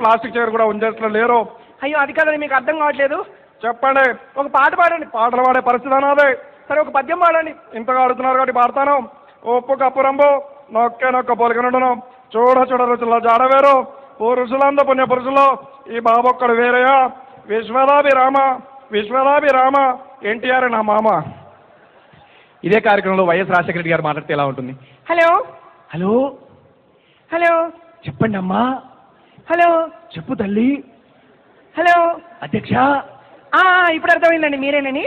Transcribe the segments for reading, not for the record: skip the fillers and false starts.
Plastic chair కూడా ఉంచేట్లో లేరు. అయ్యో అది కాదండి, మీకు అర్థం కావట్లేదు. చెప్పండి. ఒక పాట పాడండి. పాటలు పాడే పరిస్థితి అన్నది. సరే ఒక పద్యం పాడండి. ఇంతగా అడుగుతున్నారు కాబట్టి పాడతాను. ఉప్పు కప్పు రంబు నొక్కే నొక్క పోలికనుండును చూడ చూడ రుచుల జాడవేరు పురుషులందు పుణ్య పురుషులు ఈ బాబొక్కడు వేరయ్యా విశ్వదాభిరామ విశ్వదాభిరామ ఎన్టీఆర్ నా మామ. ఇదే కార్యక్రమంలో వైఎస్ రాజశేఖర రెడ్డి గారు మాట్లాడితే ఎలా ఉంటుంది? హలో హలో హలో చెప్పండి అమ్మా. హలో చెప్పు తల్లి. హలో అధ్యక్ష. ఇప్పుడు అర్థమైందండి, మీరేనని.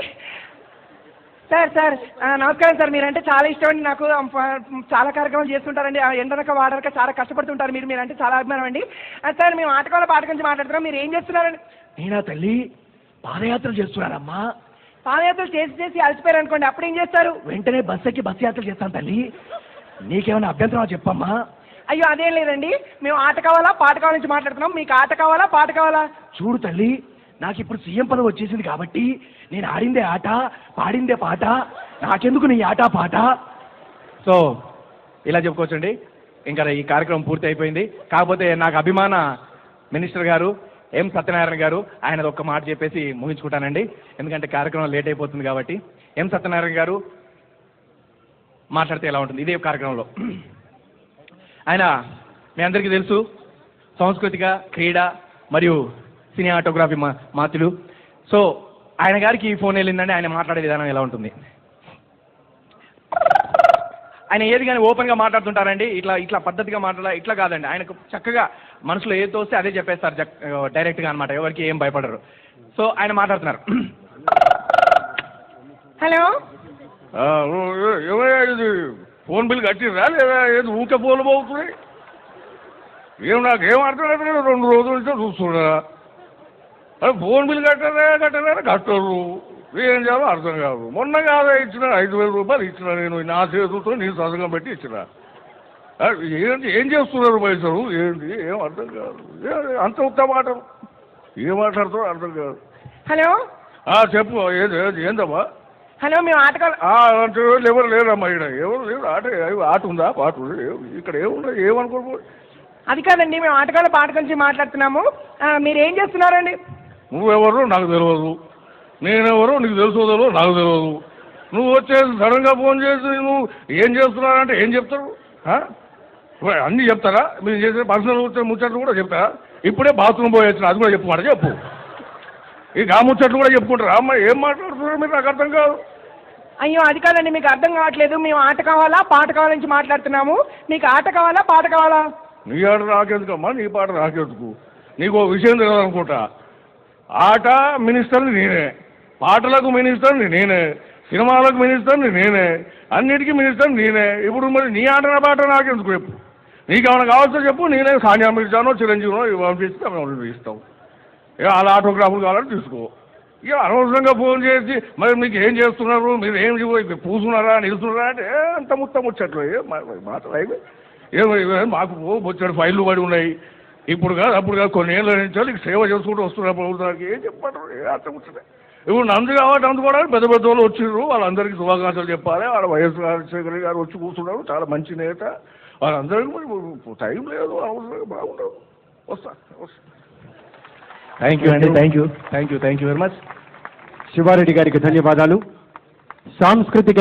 సార్ నమస్కారం సార్. మీరంటే చాలా ఇష్టం అండి నాకు. చాలా కార్యక్రమాలు చేస్తుంటారండి. ఎండనక వాడనక చాలా కష్టపడుతుంటారు. మీరంటే చాలా అభిమానం అండి. సార్ మేము ఆటకాల పాట గురించి మాట్లాడుతున్నాం. మీరు ఏం చేస్తున్నారండి? నేనా తల్లి పాదయాత్ర చేస్తున్నానమ్మా. పాదయాత్రలు చేసి అలసిపోయారు అనుకోండి, అప్పుడు ఏం చేస్తారు? వెంటనే బస్ ఎక్కి బస్ యాత్ర చేస్తాను తల్లి. నీకేమైనా అభ్యంతరం చెప్పమ్మా. అయ్యో అదేం లేదండి, మేము ఆట కావాలా పాట కావాల నుంచి మాట్లాడుతున్నాం. మీకు ఆట కావాలా పాట కావాలా? చూడు తల్లి, నాకు ఇప్పుడు సీఎం పదవి వచ్చేసింది కాబట్టి నేను ఆడిందే ఆట పాడిందే పాట. నాకెందుకు నీ ఆట పాట? సో ఇలా చెప్పుకోవచ్చండి. ఇంకా ఈ కార్యక్రమం పూర్తి అయిపోయింది. కాకపోతే నాకు అభిమాన మినిస్టర్ గారు ఎం సత్యనారాయణ గారు ఆయన ఒక్క మాట చెప్పేసి ముగించుకుంటానండి, ఎందుకంటే కార్యక్రమం లేట్ అయిపోతుంది కాబట్టి. ఎం సత్యనారాయణ గారు మాట్లాడితే ఎలా ఉంటుంది ఇదే కార్యక్రమంలో? ఆయన మీ అందరికీ తెలుసు, సాంస్కృతిక క్రీడ మరియు సినిమాటోగ్రఫీ మాతులు. సో ఆయన గారికి ఈ ఫోన్ వెళ్ళిందంటే ఆయన మాట్లాడే విధానం ఎలా ఉంటుంది? ఆయన ఏది కానీ ఓపెన్గా మాట్లాడుతుంటారండి. ఇట్లా పద్ధతిగా ఇట్లా కాదండి. ఆయనకు చక్కగా మనసులో ఏది తోస్తే అదే చెప్పేస్తారు డైరెక్ట్గా అనమాట. ఎవరికి ఏం భయపడరు. సో ఆయన మాట్లాడుతున్నారు. హలో ఇది ఫోన్ బిల్ కట్టిరా లేదా? ఏది ఊకే ఫోన్లు పోతున్నాయి? నాకేం అర్థం లేదు. 2 రోజుల నుంచో చూస్తున్నా. ఫోన్ బిల్ కట్టరా కట్టరు. ఏం చేయాలో అర్థం కాదు. మొన్న కాదా ఇచ్చిన 5,000 రూపాయలు ఇచ్చిన నేను నా చేతులతో నేను సంతకం పెట్టి ఇచ్చిన. ఏం చేస్తున్నారు పైసలు? ఏంటి ఏం అర్థం కాదు. అంత ఉత్త మాటలు ఏం మాట్లాడుతారో అర్థం కాదు. హలో చెప్పు. ఏందమ్మా? హలో మేము ఆటకాల అంటే ఎవరు లేరమ్మా ఇక్కడ. ఎవరు లేరు. ఆట ఉందా పాట ఇక్కడ ఏముందా? ఏమనుకోరు. అది కాదండి, మేము ఆటకాల పాట గురించి మాట్లాడుతున్నాము. మీరు ఏం చేస్తున్నారండి? నువ్వెవరు నాకు తెలియదు, నేనెవరో నీకు తెలుసోదో నాకు తెలియదు. నువ్వు వచ్చేసి సడన్గా ఫోన్ చేసి నువ్వు ఏం చేస్తున్నారంటే ఏం చెప్తారు? అన్నీ చెప్తారా? మీరు చేసే పర్సనల్ ముచ్చట్లు కూడా చెప్తారా? ఇప్పుడే బాత్రూమ్ పోయొచ్చిన అది కూడా చెప్పమాట చెప్పు. ఇక ఆ ముచ్చట్లు కూడా చెప్పుకుంటారా? అమ్మ ఏం మాట్లాడుతున్నారు మీరు? నాకు అర్థం కాదు. అయ్యో అది కాదండి, మీకు అర్థం కావట్లేదు. మేము ఆట కావాలా పాట కావాల నుంచి మాట్లాడుతున్నాము. మీకు ఆట కావాలా పాట కావాలా? నీ ఆట నాకెందుకమ్మా, నీ పాట నాకెందుకు? నీకు ఒక విషయం తెలియదనుకుంటా. ఆట మినిస్టర్ని నేనే, పాటలకు మినిస్టర్ని నేనే, సినిమాలకు మినిస్టర్ని నేనే, అన్నిటికీ మినిస్టర్ని నేనే. ఇప్పుడు మరి నీ ఆట నా పాట నాకెందుకు చెప్పు? నీకేమైనా కావాల్సో చెప్పు. నేనే సానియా మిర్జానో చిరంజీవినో పంపిస్తే మేము ఇస్తాం. అలా ఆటోగ్రాఫ్లు కావాలని తీసుకో. ఇక అనవసరంగా ఫోన్ చేసి మరి మీకు ఏం చేస్తున్నారు, మీరు ఏం పూసున్నారా నిలుస్తున్నారా అంటే అంత ముచ్చట్లు మాటలు అయిపోయి. మాకు వచ్చాడు ఫైళ్ళు పడి ఉన్నాయి. ఇప్పుడు కాదు అప్పుడు కాదు, కొన్ని ఏళ్ళ నుంచి సేవ చేసుకుంటూ వస్తున్నారు ప్రభుత్వానికి. ఏం చెప్పంటారు? అంత ముచ్చటే. ఇప్పుడు నందు కాబట్టి అందుకోవడానికి పెద్ద పెద్ద వాళ్ళు వచ్చిర్రు. వాళ్ళందరికీ శుభాకాంక్షలు చెప్పాలి. వాళ్ళ వైఎస్ రాజశేఖర గారు వచ్చి కూర్చున్నారు, చాలా మంచి నేత. వాళ్ళందరికీ టైం లేదు, అవసరంగా బాగుండదు. వస్తా. థ్యాంక్ యూ అండి. Thank you very much. Sivareddy గారికి ధన్యవాదాలు. సాంస్కృతిక